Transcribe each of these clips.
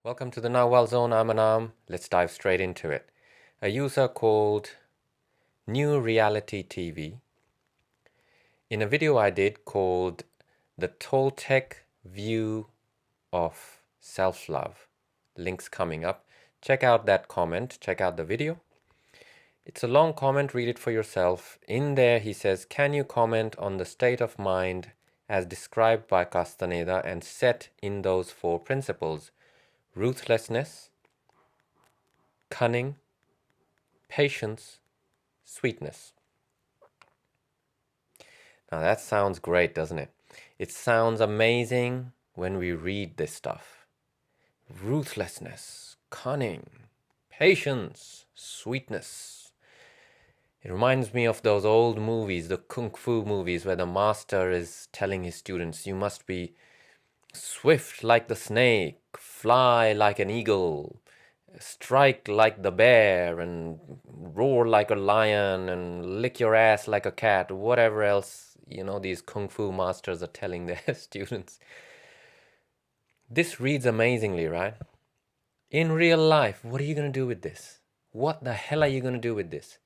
Welcome to the Nagual zone. I'm Anaam. Let's dive straight into it. A user called New Reality TV, in a video I did called The Toltec View of Self-Love. Links coming up. Check out that comment. Check out the video. It's a long comment. Read it for yourself. In there he says, can you comment on the state of mind as described by Castaneda and set in those four principles: ruthlessness, cunning, patience, sweetness. Now that sounds great, doesn't it? It sounds amazing when we read this stuff. Ruthlessness, cunning, patience, sweetness. It reminds me of those old movies, the kung fu movies, where the master is telling his students, you must be swift like the snake, fly like an eagle, strike like the bear, and roar like a lion, and lick your ass like a cat, whatever else, these kung fu masters are telling their students. This reads amazingly, right? In real life, what are you going to do with this? What the hell are you going to do with this?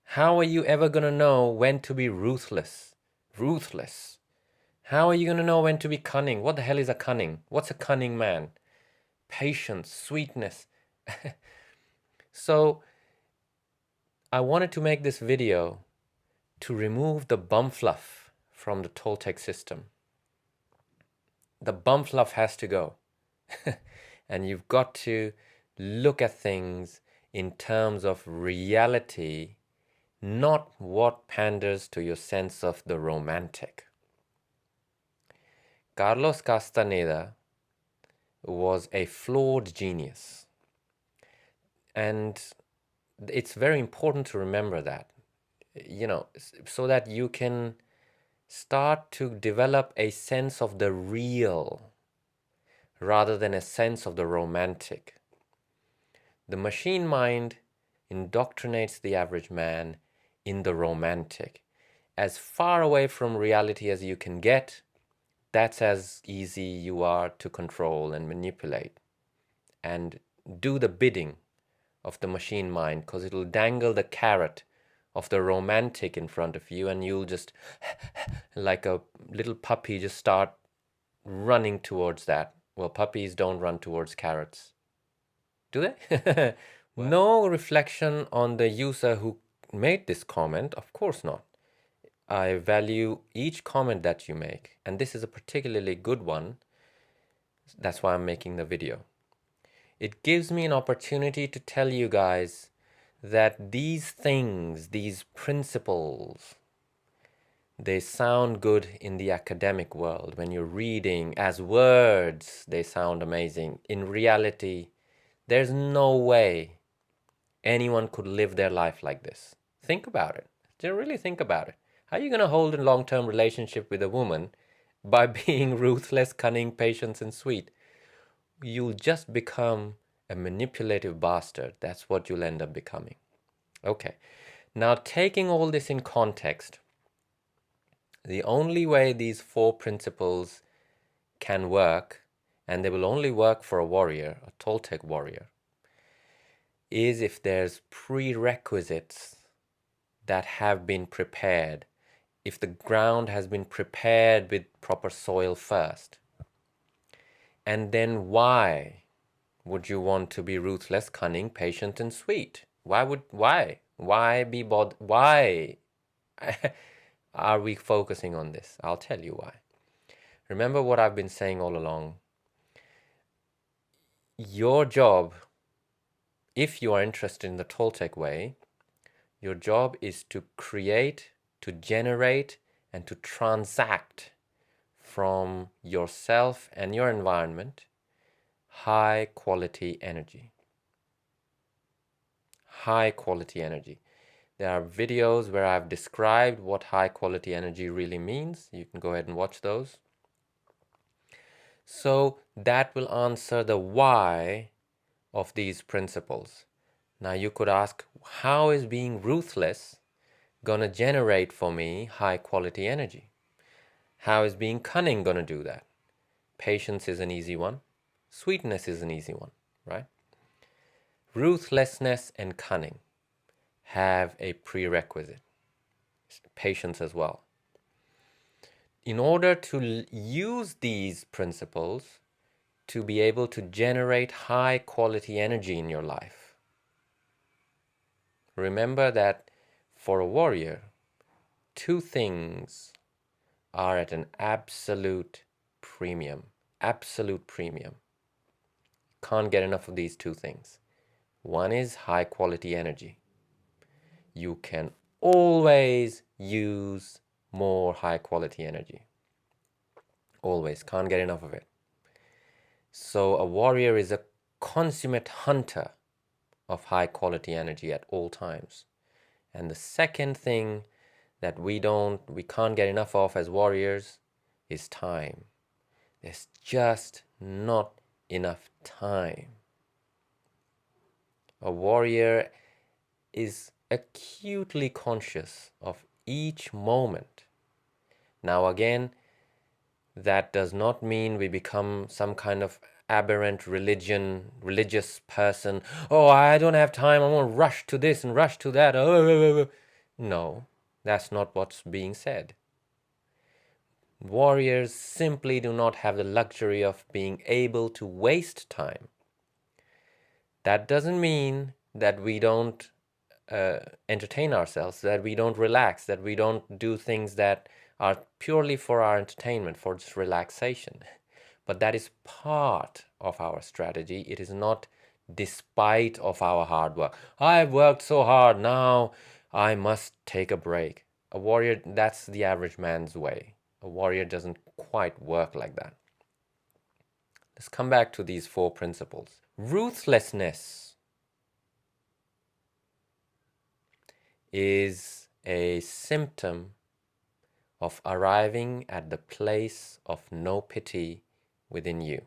How are you ever going to know when to be ruthless? Ruthless. How are you going to know when to be cunning? What the hell is a cunning? What's a cunning man? Patience, sweetness. So I wanted to make this video to remove the bum fluff from the Toltec system. The bum fluff has to go. And you've got to look at things in terms of reality, not what panders to your sense of the romantic. Carlos Castaneda was a flawed genius. And it's very important to remember that, so that you can start to develop a sense of the real rather than a sense of the romantic. The machine mind indoctrinates the average man in the romantic. As far away from reality as you can get, that's as easy you are to control and manipulate and do the bidding of the machine mind, because it'll dangle the carrot of the romantic in front of you, and you'll just, like a little puppy, just start running towards that. Well, puppies don't run towards carrots, do they? No reflection on the user who made this comment, of course not. I value each comment that you make, and this is a particularly good one. That's why I'm making the video. It gives me an opportunity to tell you guys that these things, these principles, they sound good in the academic world. When you're reading as words, they sound amazing. In reality, there's no way anyone could live their life like this. Think about it. Just really think about it. How are you going to hold a long-term relationship with a woman by being ruthless, cunning, patient, and sweet? You'll just become a manipulative bastard. That's what you'll end up becoming. Okay. Now, taking all this in context, the only way these four principles can work, and they will only work for a warrior, a Toltec warrior, is if there's prerequisites that have been prepared, if the ground has been prepared with proper soil first. And then why would you want to be ruthless, cunning, patient, and sweet? Why be bothered? Why are we focusing on this? I'll tell you why. Remember what I've been saying all along. Your job, if you are interested in the Toltec way, your job is to create, to generate, and to transact from yourself and your environment high quality energy. High quality energy. There are videos where I've described what high quality energy really means. You can go ahead and watch those. So that will answer the why of these principles. Now you could ask, how is being ruthless gonna generate for me high quality energy? How is being cunning gonna do that? Patience is an easy one. Sweetness is an easy one, right? Ruthlessness and cunning have a prerequisite, patience as well. In order to use these principles to be able to generate high quality energy in your life, remember that for a warrior, two things are at an absolute premium. Absolute premium. Can't get enough of these two things. One is high quality energy. You can always use more high quality energy. Always. Can't get enough of it. So a warrior is a consummate hunter of high quality energy at all times. And the second thing that we can't get enough of as warriors is time. There's just not enough time. A warrior is acutely conscious of each moment. Now again, that does not mean we become some kind of aberrant religious person. Oh, I don't have time, I want to rush to this and rush to that. No, that's not what's being said. Warriors simply do not have the luxury of being able to waste time. That doesn't mean that we don't entertain ourselves, that we don't relax, that we don't do things that are purely for our entertainment, for just relaxation. But that is part of our strategy. It is not despite of our hard work. I've worked so hard, now I must take a break. A warrior, that's the average man's way. A warrior doesn't quite work like that. Let's come back to these four principles. Ruthlessness is a symptom of arriving at the place of no pity within you.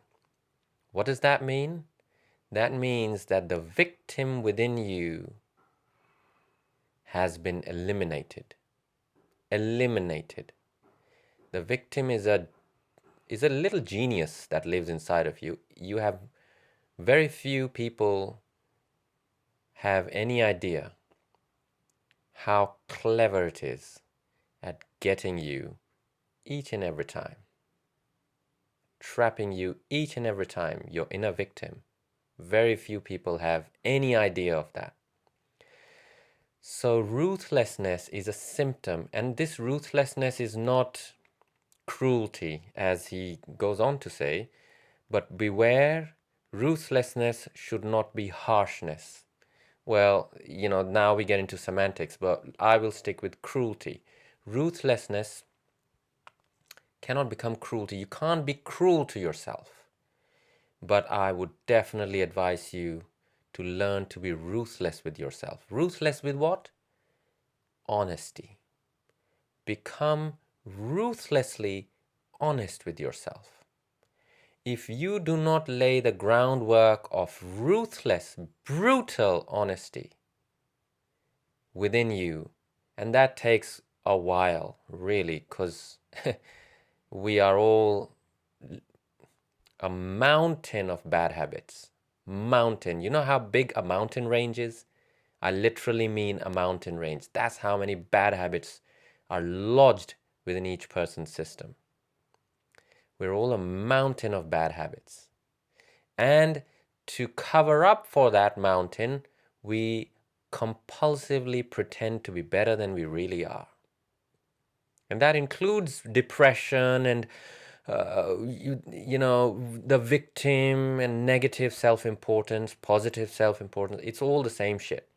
What does that mean? That means that the victim within you has been eliminated. Eliminated. The victim is a little genius that lives inside of you. You have very few people have any idea how clever it is at getting you each and every time, trapping you each and every time, your inner victim. Very few people have any idea of that. So ruthlessness is a symptom, and this ruthlessness is not cruelty, as he goes on to say, but beware, ruthlessness should not be harshness. Well, now we get into semantics, but I will stick with cruelty. Ruthlessness cannot become cruelty. You can't be cruel to yourself. But I would definitely advise you to learn to be ruthless with yourself. Ruthless with what? Honesty. Become ruthlessly honest with yourself. If you do not lay the groundwork of ruthless, brutal honesty within you, and that takes a while, really, because we are all a mountain of bad habits. Mountain. You know how big a mountain range is? I literally mean a mountain range. That's how many bad habits are lodged within each person's system. We're all a mountain of bad habits. And to cover up for that mountain, we compulsively pretend to be better than we really are. And that includes depression and the victim and negative self-importance, positive self-importance. It's all the same shit.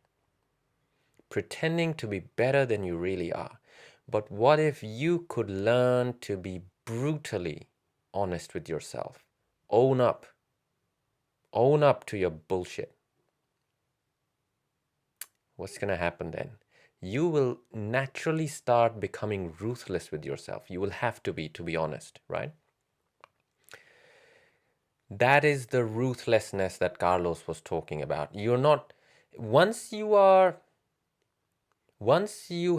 Pretending to be better than you really are. But what if you could learn to be brutally honest with yourself? Own up. Own up to your bullshit. What's going to happen then? You will naturally start becoming ruthless with yourself. You will have to be honest, right? That is the ruthlessness that Carlos was talking about. You're not, once you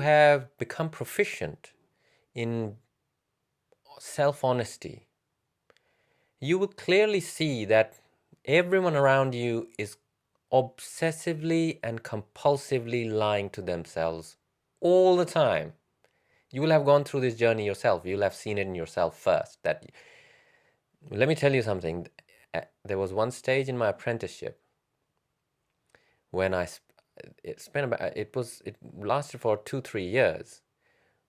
have become proficient in self-honesty, you will clearly see that everyone around you is obsessively and compulsively lying to themselves all the time. You will have gone through this journey yourself. You'll have seen it in yourself first. Let me tell you something. There was one stage in my apprenticeship when it lasted for 2-3 years,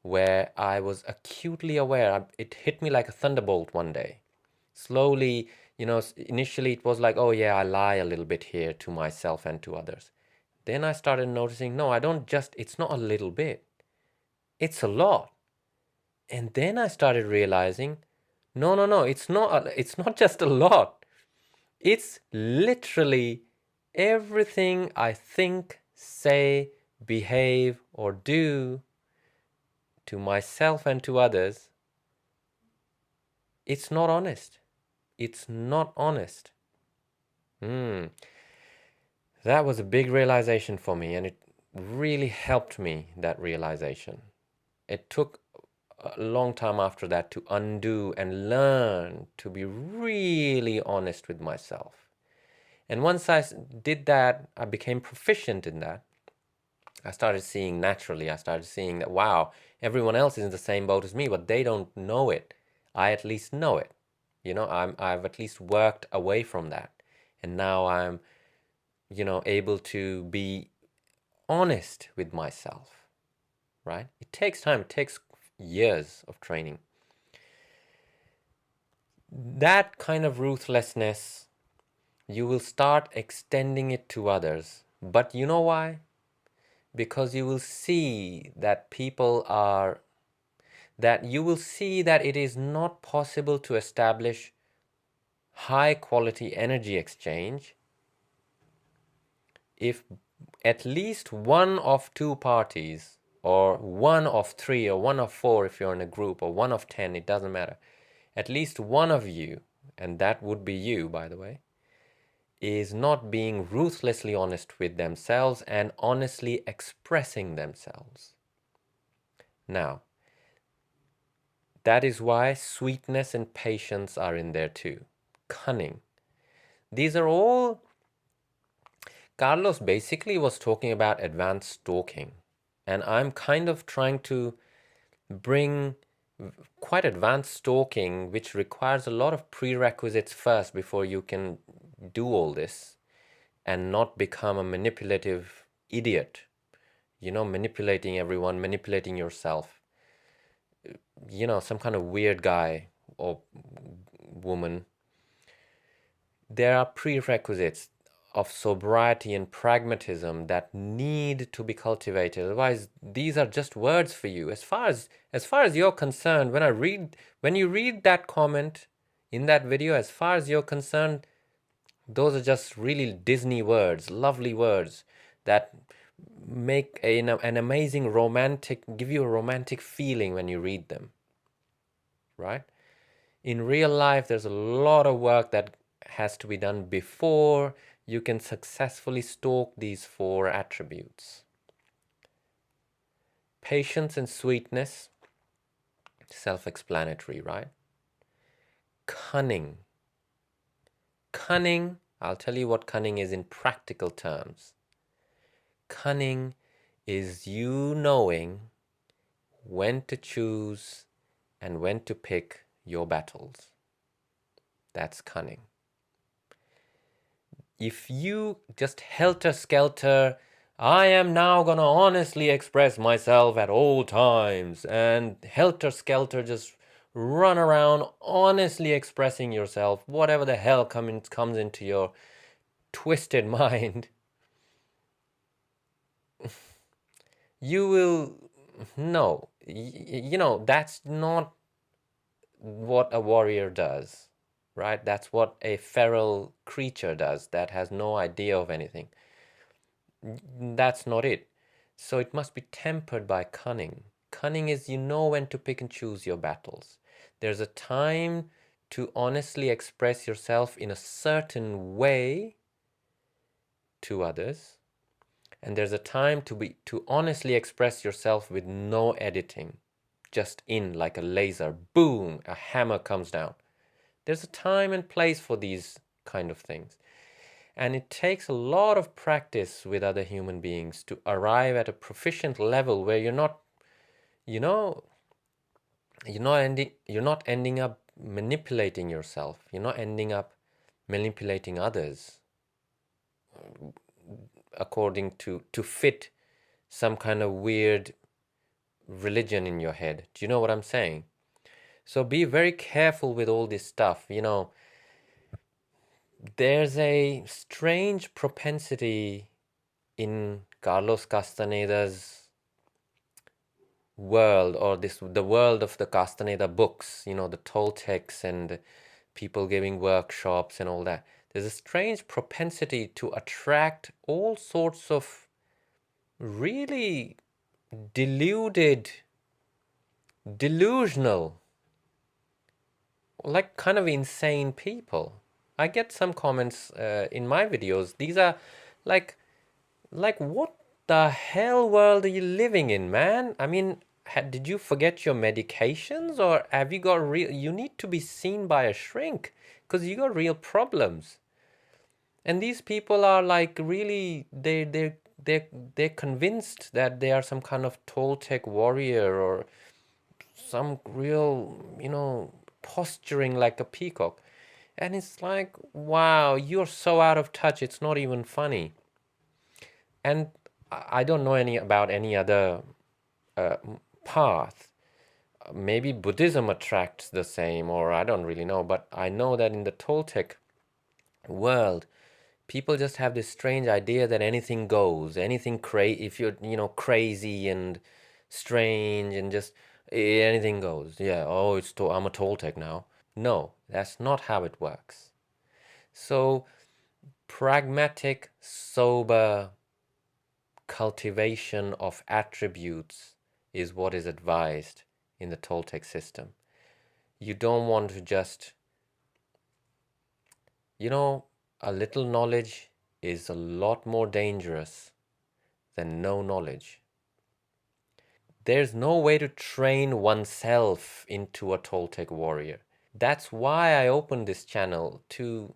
where I was acutely aware. It hit me like a thunderbolt one day. Slowly, initially it was like, oh yeah, I lie a little bit here to myself and to others. Then I started noticing, no, it's not a little bit, it's a lot. And then I started realizing, no, it's not just a lot. It's literally everything I think, say, behave, or do to myself and to others. It's not honest. It's not honest. That was a big realization for me, and it really helped me, that realization. It took a long time after that to undo and learn to be really honest with myself. And once I did that, I became proficient in that. I started seeing that, wow, everyone else is in the same boat as me, but they don't know it. I at least know it. I've at least worked away from that. And now I'm, able to be honest with myself, right? It takes time. It takes years of training. That kind of ruthlessness, you will start extending it to others. But you know why? Because you will see that it is not possible to establish high quality energy exchange if at least one of two parties, or one of three, or one of four if you're in a group, or one of 10, it doesn't matter. At least one of you, and that would be you, by the way, is not being ruthlessly honest with themselves and honestly expressing themselves. Now, that is why sweetness and patience are in there too. Cunning. These are all... Carlos basically was talking about advanced stalking. And I'm kind of trying to bring quite advanced stalking, which requires a lot of prerequisites first before you can do all this and not become a manipulative idiot, manipulating everyone, manipulating yourself, some kind of weird guy or woman. There are prerequisites of sobriety and pragmatism that need to be cultivated. Otherwise, these are just words for you. As far as you're concerned, when you read that comment in that video, as far as you're concerned, those are just really Disney words, lovely words that make an amazing give you a romantic feeling when you read them, right? In real life, there's a lot of work that has to be done before you can successfully stalk these 4 attributes. Patience and sweetness, self-explanatory, right? Cunning. Cunning, I'll tell you what cunning is in practical terms. Cunning is you knowing when to choose and when to pick your battles. That's cunning. If you just helter-skelter, I am now gonna honestly express myself at all times, and helter-skelter just run around honestly expressing yourself, whatever the hell comes into your twisted mind, you will... No, that's not what a warrior does. Right? That's what a feral creature does that has no idea of anything. That's not it. So it must be tempered by cunning. Cunning is you know when to pick and choose your battles. There's a time to honestly express yourself in a certain way to others, and there's a time to honestly express yourself with no editing, just in like a laser, boom, a hammer comes down. There's a time and place for these kind of things. And it takes a lot of practice with other human beings to arrive at a proficient level where you're not, you know, you're not ending up manipulating yourself. You're not ending up manipulating others according to fit some kind of weird religion in your head. Do you know what I'm saying? So be very careful with all this stuff. There's a strange propensity in Carlos Castaneda's world, or the world of the Castaneda books, the Toltecs and people giving workshops and all that. There's a strange propensity to attract all sorts of really delusional, like kind of insane people. I get some comments in my videos. These are like what the hell world are you living in, man? I mean, did you forget your medications, or have you got real? You need to be seen by a shrink because you got real problems. And these people are like really they're convinced that they are some kind of Toltec warrior or some real, posturing like a peacock. And it's like, wow, you're so out of touch, it's not even funny. And I don't know about any other path. Maybe Buddhism attracts the same, or I don't really know. But I know that in the Toltec world, people just have this strange idea that anything goes, if you're crazy and strange and just anything goes. Yeah, oh, I'm a Toltec now. No, that's not how it works. So pragmatic, sober cultivation of attributes is what is advised in the Toltec system. You don't want to just, a little knowledge is a lot more dangerous than no knowledge. There's no way to train oneself into a Toltec warrior. That's why I opened this channel, to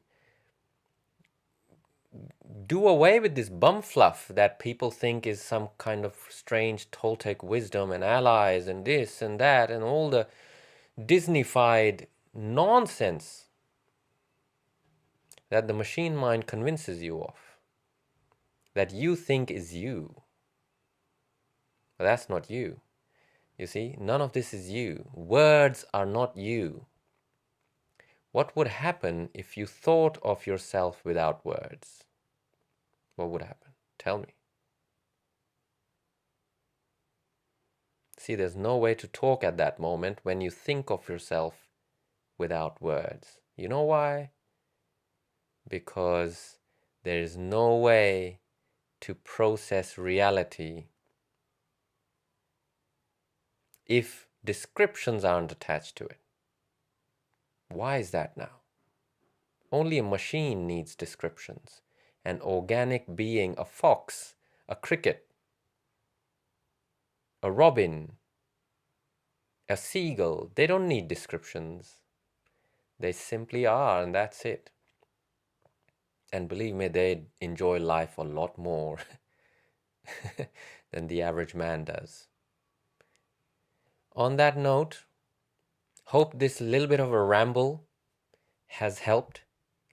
do away with this bum fluff that people think is some kind of strange Toltec wisdom and allies and this and that and all the Disneyfied nonsense that the machine mind convinces you of, that you think is you. But that's not you. You see, none of this is you. Words are not you. What would happen if you thought of yourself without words? What would happen? Tell me. See, there's no way to talk at that moment when you think of yourself without words. You know why? Because there is no way to process reality if descriptions aren't attached to it. Why is that now? Only a machine needs descriptions. An organic being, a fox, a cricket, a robin, a seagull, they don't need descriptions. They simply are, and that's it. And believe me, they enjoy life a lot more than the average man does. On that note, hope this little bit of a ramble has helped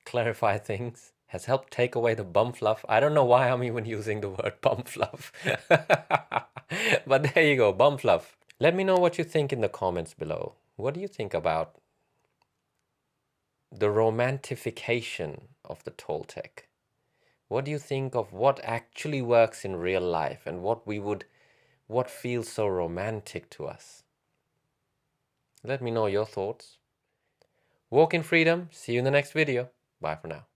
clarify things, has helped take away the bum fluff. I don't know why I'm even using the word bum fluff. But there you go, bum fluff. Let me know what you think in the comments below. What do you think about the romantification of the Toltec? What do you think of what actually works in real life and what feels so romantic to us? Let me know your thoughts. Walk in freedom. See you in the next video. Bye for now.